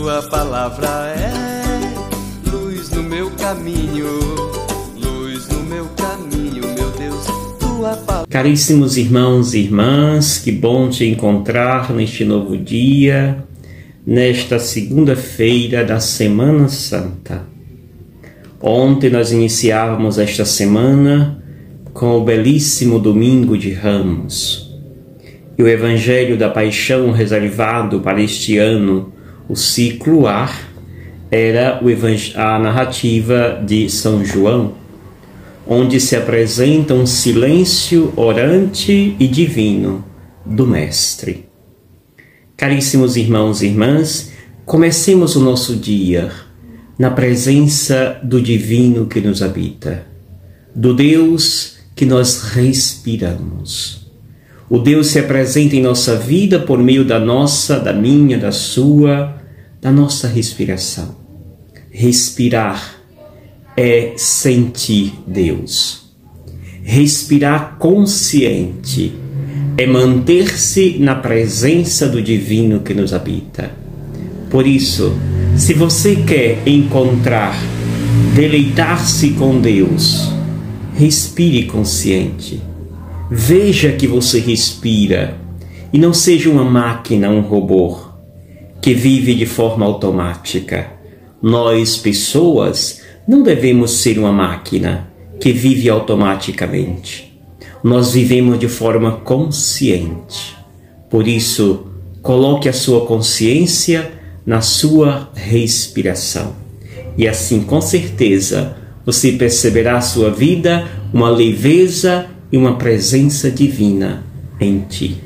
tua palavra é luz no meu caminho, luz no meu caminho, meu Deus, tua palavra. Caríssimos irmãos e irmãs, que bom te encontrar neste novo dia, nesta segunda-feira da Semana Santa. Ontem nós iniciávamos esta semana com o belíssimo Domingo de Ramos. E o Evangelho da Paixão reservado para este ano, o ciclo A, era a narrativa de São João, onde se apresenta um silêncio orante e divino do Mestre. Caríssimos irmãos e irmãs, comecemos o nosso dia na presença do divino que nos habita, do Deus que nós respiramos. O Deus se apresenta em nossa vida por meio da nossa, da minha, da sua, da nossa respiração. Respirar é sentir Deus. Respirar consciente é manter-se na presença do divino que nos habita. Por isso, se você quer encontrar, deleitar-se com Deus, respire consciente. Veja que você respira e não seja uma máquina, um robô, que vive de forma automática. Nós, pessoas, não devemos ser uma máquina que vive automaticamente. Nós vivemos de forma consciente. Por isso, coloque a sua consciência na sua respiração. E assim, com certeza, você perceberá a sua vida uma leveza e uma presença divina em ti.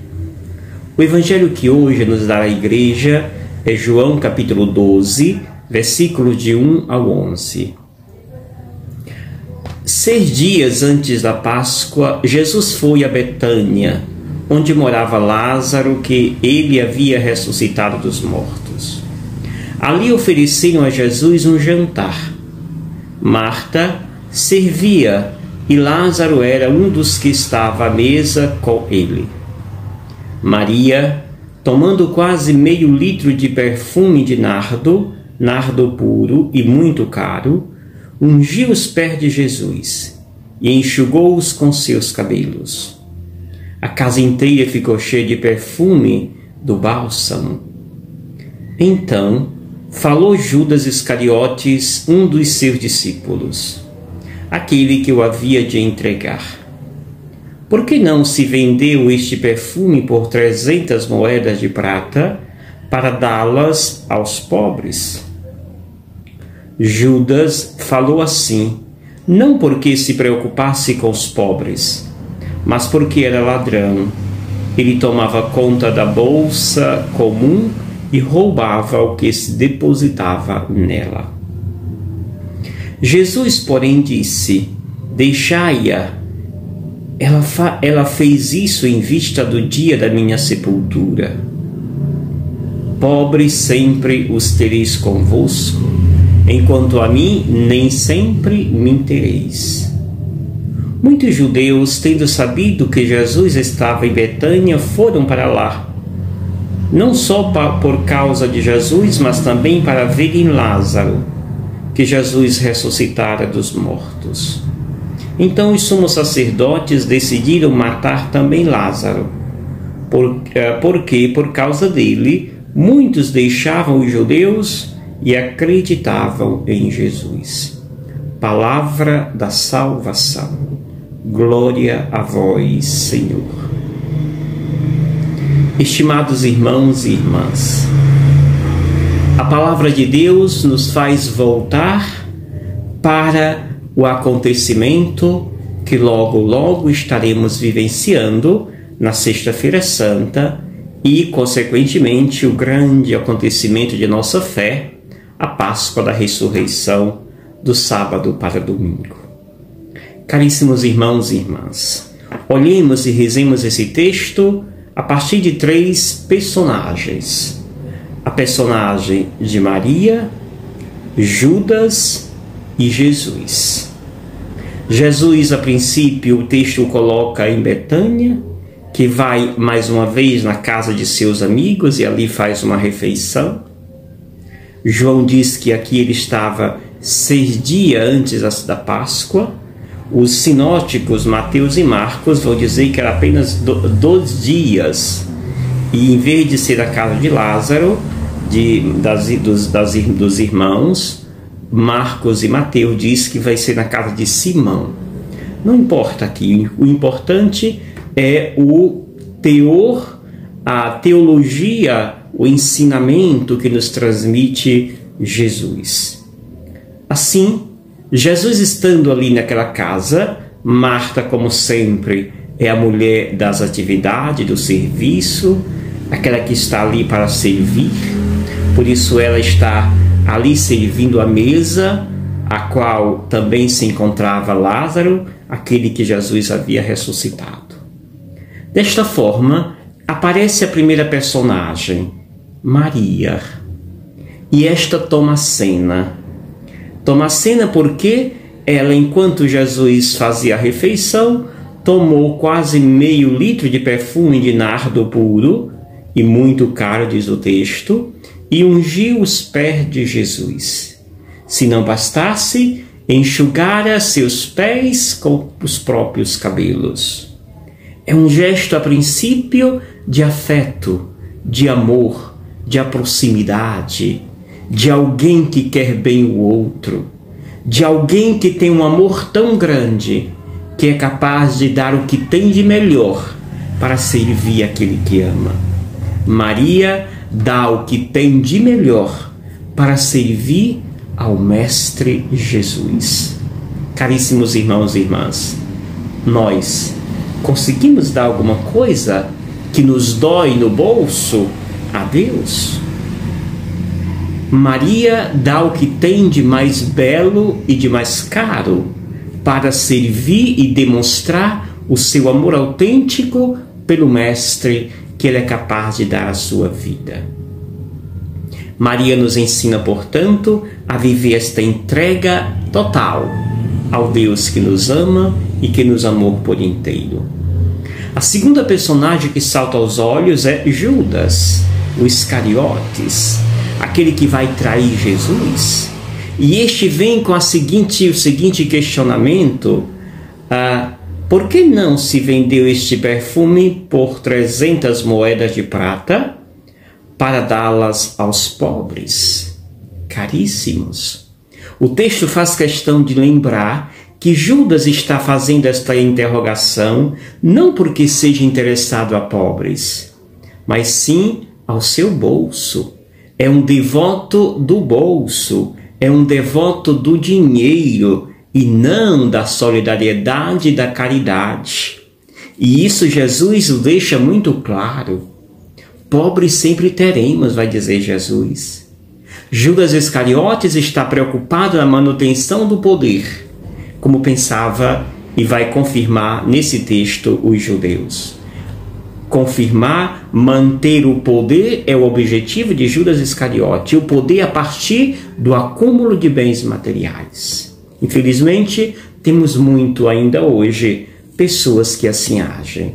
O evangelho que hoje nos dá a igreja é João capítulo 12, versículos de 1 ao 11. 6 dias antes da Páscoa, Jesus foi a Betânia, onde morava Lázaro, que ele havia ressuscitado dos mortos. Ali ofereceram a Jesus um jantar. Marta servia e Lázaro era um dos que estava à mesa com ele. Maria, tomando quase meio litro de perfume de nardo puro e muito caro, ungiu os pés de Jesus e enxugou-os com seus cabelos. A casa inteira ficou cheia de perfume do bálsamo. Então falou Judas Iscariotes, um dos seus discípulos, aquele que o havia de entregar. Por que não se vendeu este perfume por 300 moedas de prata para dá-las aos pobres? Judas falou assim, não porque se preocupasse com os pobres, mas porque era ladrão. Ele tomava conta da bolsa comum e roubava o que se depositava nela. Jesus, porém, disse, deixai-a. Ela fez isso em vista do dia da minha sepultura. Pobres sempre os tereis convosco, enquanto a mim nem sempre me tereis. Muitos judeus, tendo sabido que Jesus estava em Betânia, foram para lá, não só por causa de Jesus, mas também para verem Lázaro, que Jesus ressuscitara dos mortos. Então os sumos sacerdotes decidiram matar também Lázaro, porque por causa dele muitos deixavam os judeus e acreditavam em Jesus. Palavra da salvação. Glória a vós, Senhor. Estimados irmãos e irmãs, a palavra de Deus nos faz voltar para o acontecimento que logo, logo estaremos vivenciando na Sexta-feira Santa e, consequentemente, o grande acontecimento de nossa fé, a Páscoa da Ressurreição, do sábado para domingo. Caríssimos irmãos e irmãs, olhemos e rezemos esse texto a partir de 3 personagens. A personagem de Maria, Judas e Jesus. Jesus, a princípio, o texto o coloca em Betânia, que vai mais uma vez na casa de seus amigos e ali faz uma refeição. João diz que aqui ele estava 6 dias antes da Páscoa. Os sinóticos Mateus e Marcos vão dizer que era apenas 2 dias. E em vez de ser a casa de Lázaro, dos irmãos, Marcos e Mateus diz que vai ser na casa de Simão. Não importa aqui, o importante é o teor, a teologia, o ensinamento que nos transmite Jesus. Assim, Jesus estando ali naquela casa, Marta, como sempre, é a mulher das atividades, do serviço, aquela que está ali para servir. Por isso ela está ali servindo a mesa, a qual também se encontrava Lázaro, aquele que Jesus havia ressuscitado. Desta forma, aparece a primeira personagem, Maria. E esta toma a cena. Toma a cena porque ela, enquanto Jesus fazia a refeição, tomou quase meio litro de perfume de nardo puro, e muito caro, diz o texto, e ungiu os pés de Jesus. Se não bastasse, enxugara seus pés com os próprios cabelos. É um gesto, a princípio, de afeto, de amor, de proximidade, de alguém que quer bem o outro, de alguém que tem um amor tão grande que é capaz de dar o que tem de melhor para servir aquele que ama. Maria dá o que tem de melhor para servir ao Mestre Jesus. Caríssimos irmãos e irmãs, nós conseguimos dar alguma coisa que nos dói no bolso a Deus? Maria dá o que tem de mais belo e de mais caro para servir e demonstrar o seu amor autêntico pelo Mestre que ele é capaz de dar a sua vida. Maria nos ensina, portanto, a viver esta entrega total ao Deus que nos ama e que nos amou por inteiro. A segunda personagem que salta aos olhos é Judas, o Iscariotes, aquele que vai trair Jesus. E este vem com o seguinte questionamento: por que não se vendeu este perfume por 300 moedas de prata para dá-las aos pobres? Caríssimos, o texto faz questão de lembrar que Judas está fazendo esta interrogação não porque seja interessado a pobres, mas sim ao seu bolso. É um devoto do bolso, é um devoto do dinheiro e não da solidariedade e da caridade. E isso Jesus o deixa muito claro. Pobres sempre teremos, vai dizer Jesus. Judas Iscariotes está preocupado na manutenção do poder, como pensava e vai confirmar nesse texto os judeus. Confirmar, manter o poder é o objetivo de Judas Iscariote, o poder a partir do acúmulo de bens materiais. Infelizmente, temos muito ainda hoje pessoas que assim agem.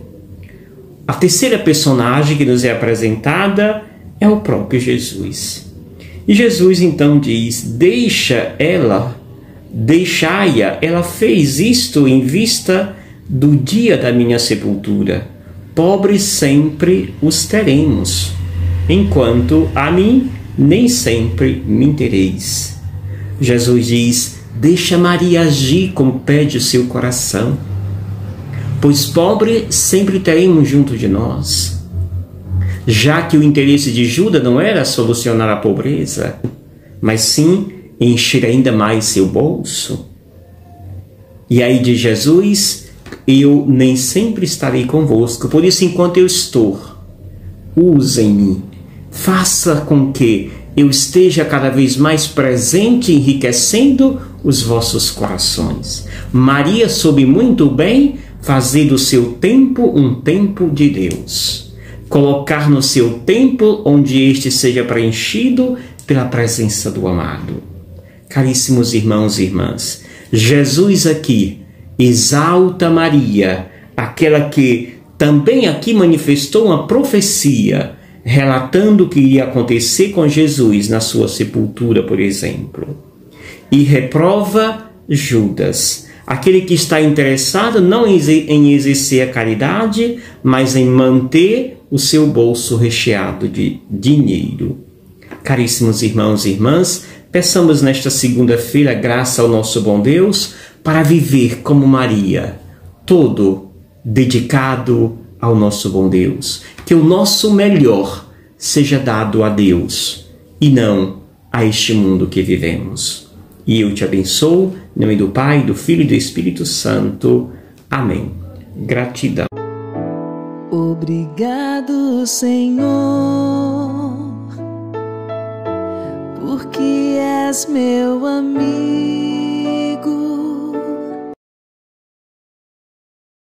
A terceira personagem que nos é apresentada é o próprio Jesus. E Jesus então diz: deixai-a, ela fez isto em vista do dia da minha sepultura. Pobres sempre os teremos, enquanto a mim nem sempre me tereis. Jesus diz: deixa Maria agir como pede o seu coração, pois pobre sempre teremos junto de nós. Já que o interesse de Judas não era solucionar a pobreza, mas sim encher ainda mais seu bolso. E aí de Jesus: eu nem sempre estarei convosco, por isso enquanto eu estou, usem-me, faça com que eu esteja cada vez mais presente, enriquecendo os vossos corações. Maria soube muito bem fazer do seu tempo um tempo de Deus, colocar no seu tempo onde este seja preenchido pela presença do amado. Caríssimos irmãos e irmãs, Jesus aqui exalta Maria, aquela que também aqui manifestou uma profecia relatando o que iria acontecer com Jesus na sua sepultura, por exemplo. E reprova Judas, aquele que está interessado não em exercer a caridade, mas em manter o seu bolso recheado de dinheiro. Caríssimos irmãos e irmãs, peçamos nesta segunda-feira graça ao nosso bom Deus para viver como Maria, todo dedicado ao nosso bom Deus. Que o nosso melhor seja dado a Deus e não a este mundo que vivemos. E eu te abençoo, em nome do Pai, do Filho e do Espírito Santo. Amém. Gratidão. Obrigado, Senhor, porque és meu amigo.